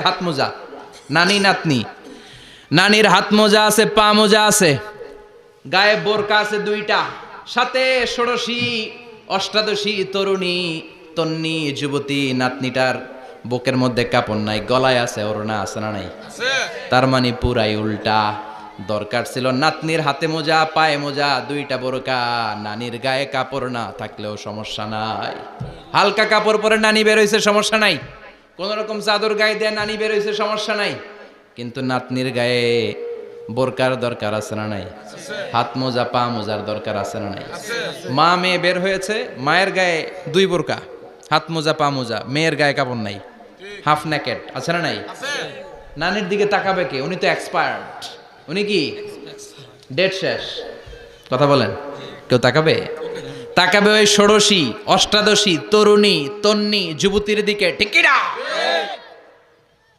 হাত মোজা, নানি নাতনি, নানির হাত মোজা আছে, পা মোজা আছে, গায়ে বোরকা আছে দুইটা, সাথে ষোড়শী অষ্টাদশী তরুণী তন্নি যুবতী নাতনিটার বুকের মধ্যে কাপড় নাই, গলায় আছে ওড়না, আছে না নাই? তার মানে পুরাই উল্টা। দরকার ছিল নাতনির হাতে মোজা, পায়ে মোজা, দুইটা বোরকা, নানির গায়ে কাপড় না থাকলেও সমস্যা নাই। হালকা কাপড় পরে নানি বের হইছে, সমস্যা নাই। কোন রকম চাদর গায়ে দেয়া নানি বের হইছে, সমস্যা নাই। কিন্তু নাতনির গায়ে বোরকার দরকার আছে না নাই? হাত মোজা পা মোজার দরকার আছে না নাই? মা মেয়ে বের হয়েছে, মায়ের গায়ে দুই বোরকা, হাত মোজা পা মোজা, মেয়ের গায়ে কাপড় নাই, হাফ নেকেট, আছে না নাই? নানির দিকে তাকাবে কে? উনি তো এক্সপার্ট, উনি কি ডেট শেষ। কথা বলেন, কেউ তাকাবে? তাকাবে ওই ষোড়শী অষ্টাদশী তরুণী তন্নি যুবতীর দিকে, ঠিক কি না?